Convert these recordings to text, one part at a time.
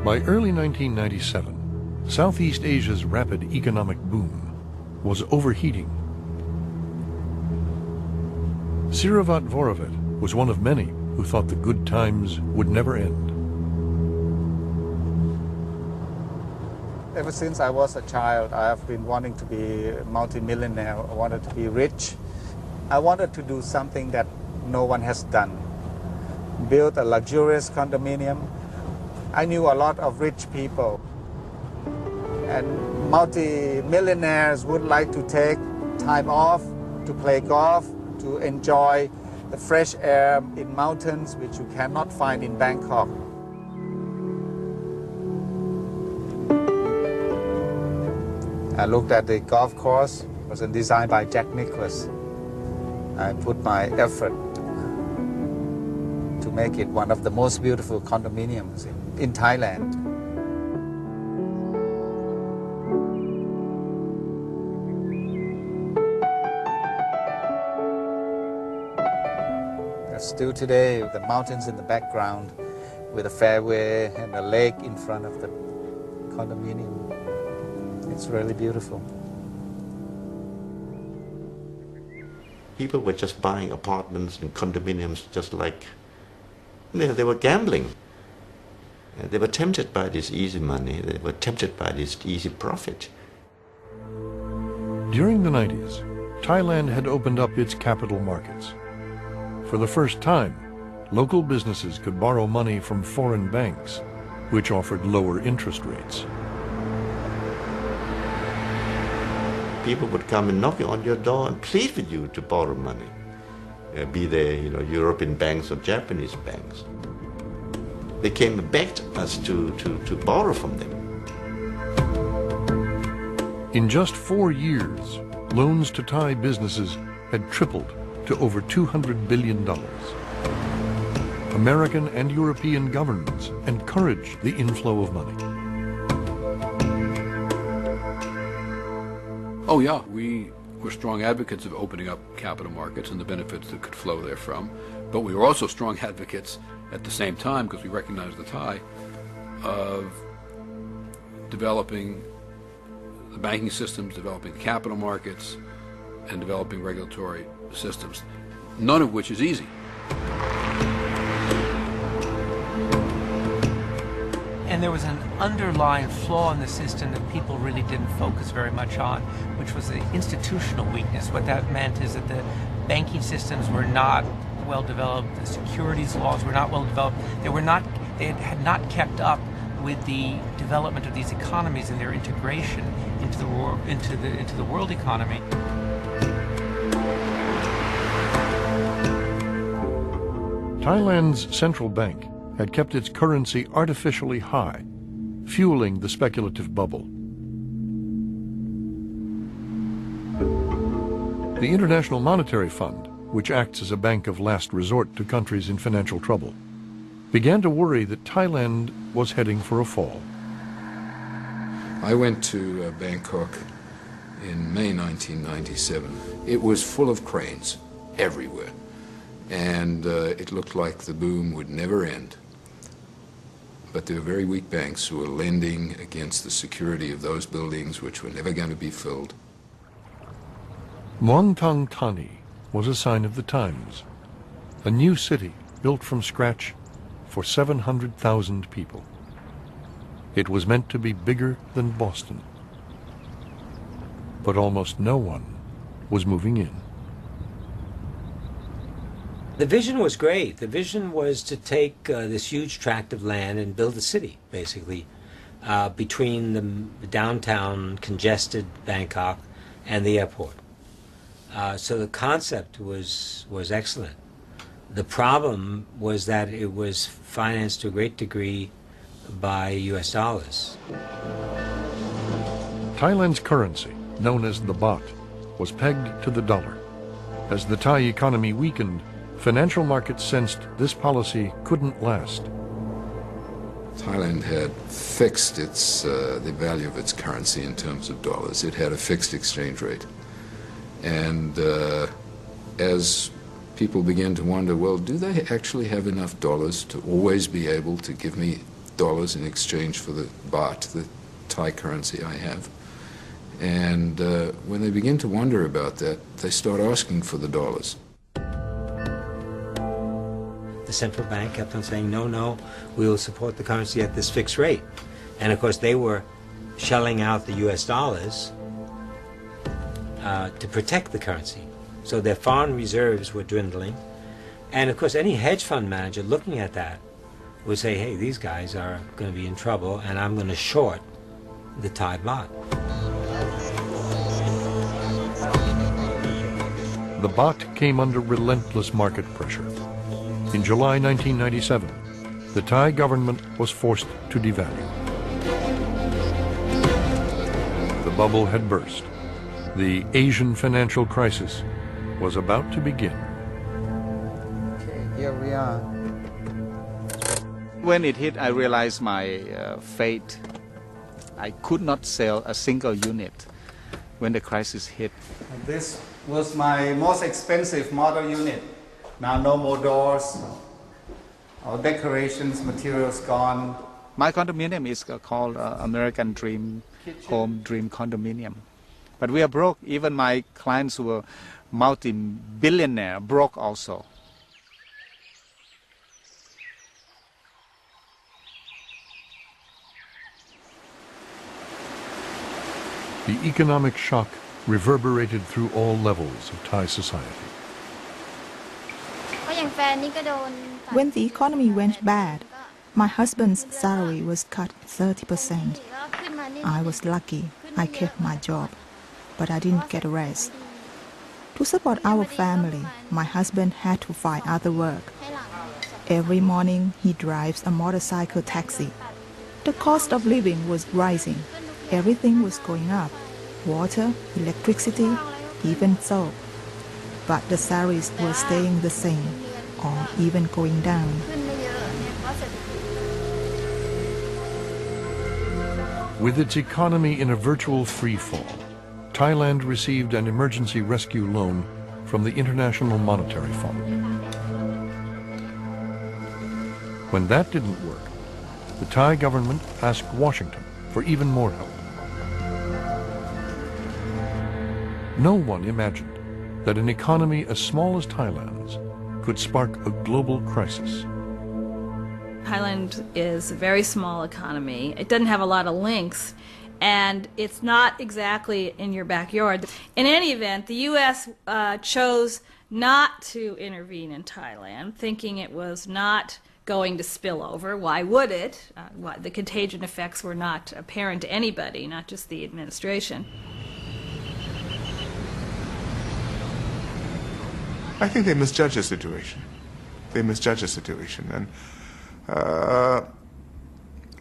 By early 1997, Southeast Asia's rapid economic boom was overheating. Siravat Vorovit was one of many who thought the good times would never end. Ever since I was a child, I have been wanting to be a multi-millionaire. I wanted to be rich. I wanted to do something that no one has done. Build a luxurious condominium. I knew a lot of rich people. And multi-millionaires would like to take time off to play golf, to enjoy the fresh air in mountains, which you cannot find in Bangkok. I looked at the golf course. It was designed by Jack Nicklaus. I put my effort to make it one of the most beautiful condominiums in Thailand. Still today, the mountains in the background with a fairway and a lake in front of the condominium. It's really beautiful. People were just buying apartments and condominiums just like, they were gambling. They were tempted by this easy money. They were tempted by this easy profit. During the 90s, Thailand had opened up its capital markets. For the first time, local businesses could borrow money from foreign banks, which offered lower interest rates. People would come and knock on your door and plead with you to borrow money, be they European banks or Japanese banks. They came and begged us to borrow from them. In just 4 years, loans to Thai businesses had tripled to over $200 billion. American and European governments encouraged the inflow of money. Oh yeah, we were strong advocates of opening up capital markets and the benefits that could flow therefrom, but we were also strong advocates at the same time, because we recognized the Thai, of developing the banking systems, developing the capital markets, and developing regulatory systems, none of which is easy. And there was an underlying flaw in the system that people really didn't focus very much on, which was the institutional weakness. What that meant is that the banking systems were not well developed, the securities laws were not well developed, they had not kept up with the development of these economies and their integration into the world economy. Thailand's central bank had kept its currency artificially high, fueling the speculative bubble. The International Monetary Fund, which acts as a bank of last resort to countries in financial trouble, began to worry that Thailand was heading for a fall. I went to Bangkok in May 1997. It was full of cranes everywhere, and it looked like the boom would never end. But there were very weak banks who were lending against the security of those buildings which were never going to be filled. Muang Thang Thani was a sign of the times, a new city built from scratch for 700,000 people. It was meant to be bigger than Boston, but almost no one was moving in. The vision was great. The vision was to take this huge tract of land and build a city, basically, between the downtown congested Bangkok and the airport. So the concept was excellent. The problem was that it was financed to a great degree by US dollars. Thailand's currency, known as the baht, was pegged to the dollar. As the Thai economy weakened, financial markets sensed this policy couldn't last. Thailand had fixed the value of its currency in terms of dollars. It had a fixed exchange rate. And as people began to wonder, well, do they actually have enough dollars to always be able to give me dollars in exchange for the baht, the Thai currency I have. And when they begin to wonder about that, they start asking for the dollars. The central bank kept on saying, no, no, we will support the currency at this fixed rate. And of course they were shelling out the US dollars to protect the currency. So their foreign reserves were dwindling. And of course any hedge fund manager looking at that would say, hey, these guys are going to be in trouble and I'm going to short the Thai baht. The baht came under relentless market pressure. In July 1997, the Thai government was forced to devalue. The bubble had burst. The Asian financial crisis was about to begin. Okay, here we are. When it hit, I realized my fate. I could not sell a single unit when the crisis hit. This was my most expensive model unit. Now no more doors, all decorations, materials gone. My condominium is called American Dream Home Dream Condominium. But we are broke. Even my clients who were multi-billionaire broke also. The economic shock reverberated through all levels of Thai society. When the economy went bad, my husband's salary was cut 30%. I was lucky I kept my job, but I didn't get a raise. To support our family, my husband had to find other work. Every morning he drives a motorcycle taxi. The cost of living was rising. Everything was going up. Water, electricity, even soap. But the salaries were staying the same, or even going down. With its economy in a virtual free-fall, Thailand received an emergency rescue loan from the International Monetary Fund. When that didn't work, the Thai government asked Washington for even more help. No one imagined that an economy as small as Thailand's could spark a global crisis. Thailand is a very small economy. It doesn't have a lot of links, and it's not exactly in your backyard. In any event, the U.S. chose not to intervene in Thailand, thinking it was not going to spill over. Why would it? The contagion effects were not apparent to anybody, not just the administration. I think they misjudged the situation. And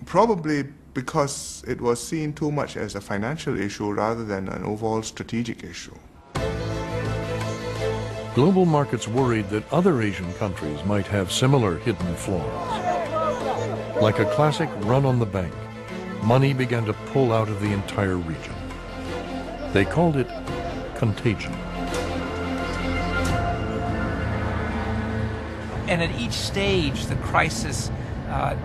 probably because it was seen too much as a financial issue rather than an overall strategic issue. Global markets worried that other Asian countries might have similar hidden flaws. Like a classic run on the bank, money began to pull out of the entire region. They called it Contagion. And at each stage, the crisis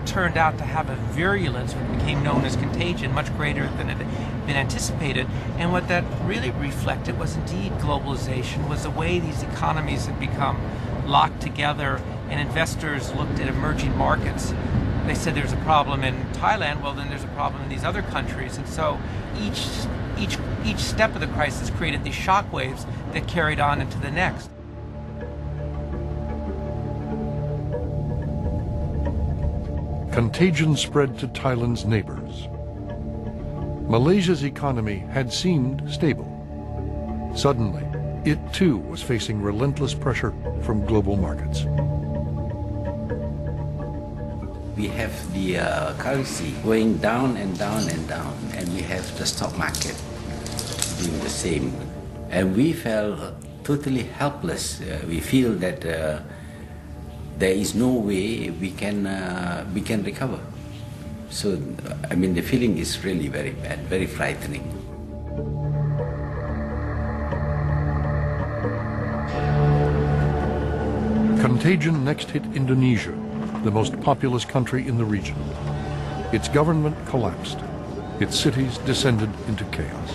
turned out to have a virulence, which became known as contagion, much greater than it had been anticipated. And what that really reflected was indeed globalization, was the way these economies had become locked together, and investors looked at emerging markets. They said there's a problem in Thailand, well then there's a problem in these other countries. And so each step of the crisis created these shock waves that carried on into the next. Contagion spread to Thailand's neighbors. Malaysia's economy had seemed stable. Suddenly, it too was facing relentless pressure from global markets. We have the currency going down and down and down, and we have the stock market doing the same. And we felt totally helpless. We feel that there is no way we can recover. So, I mean, the feeling is really very bad, very frightening. Contagion next hit Indonesia, the most populous country in the region. its government collapsed. Its cities descended into chaos.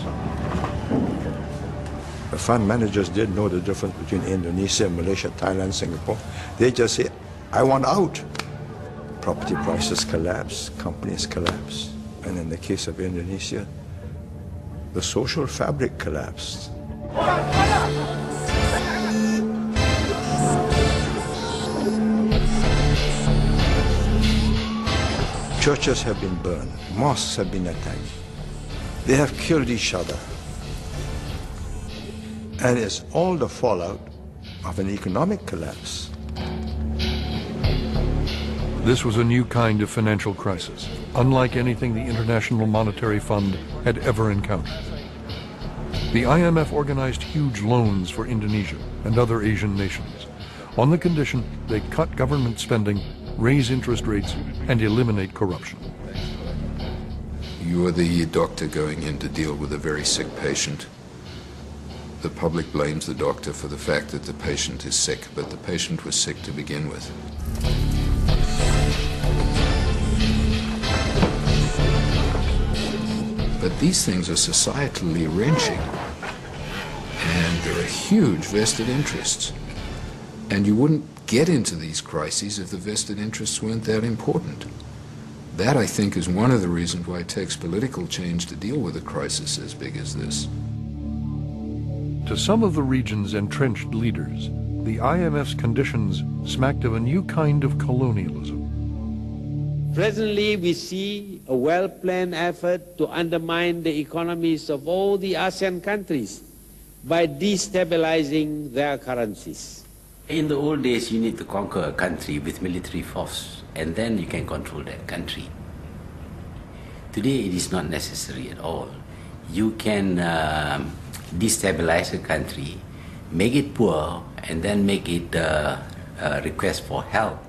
The fund managers didn't know the difference between Indonesia, Malaysia, Thailand, Singapore. They just say, I want out. Property prices collapse, companies collapse. And in the case of Indonesia, the social fabric collapsed. Churches have been burned, mosques have been attacked. They have killed each other. And it's all the fallout of an economic collapse. This was a new kind of financial crisis, unlike anything the International Monetary Fund had ever encountered. The IMF organized huge loans for Indonesia and other Asian nations, on the condition they cut government spending, raise interest rates, and eliminate corruption. You are the doctor going in to deal with a very sick patient. The public blames the doctor for the fact that the patient is sick, but the patient was sick to begin with. But these things are societally wrenching, and there are huge vested interests. And you wouldn't get into these crises if the vested interests weren't that important. That, I think, is one of the reasons why it takes political change to deal with a crisis as big as this. To some of the region's entrenched leaders, the IMF's conditions smacked of a new kind of colonialism. Presently, we see a well-planned effort to undermine the economies of all the ASEAN countries by destabilizing their currencies. In the old days, you need to conquer a country with military force, and then you can control that country. Today, it is not necessary at all. You can destabilize a country, make it poor, and then make it request for help.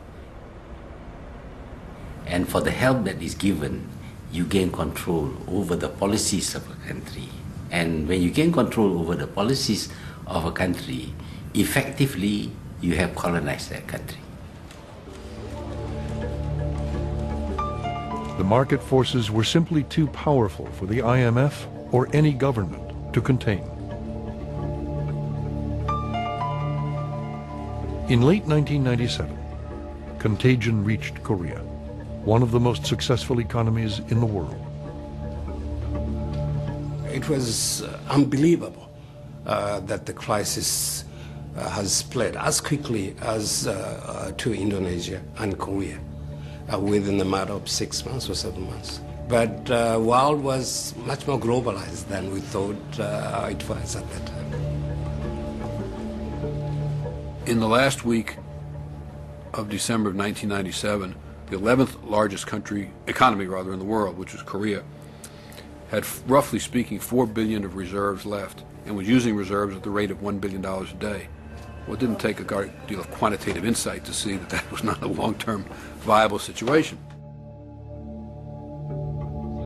And for the help that is given, you gain control over the policies of a country. And when you gain control over the policies of a country, effectively, you have colonized that country. The market forces were simply too powerful for the IMF or any government to contain. In late 1997, Contagion reached Korea, one of the most successful economies in the world. It was unbelievable that the crisis has spread as quickly as to Indonesia and Korea within a matter of 6 months or 7 months. But the world was much more globalized than we thought it was at that time. In the last week of December of 1997, the 11th largest economy in the world, which was Korea, had, roughly speaking, 4 billion of reserves left and was using reserves at the rate of $1 billion a day. Well, it didn't take a great deal of quantitative insight to see that that was not a long-term viable situation.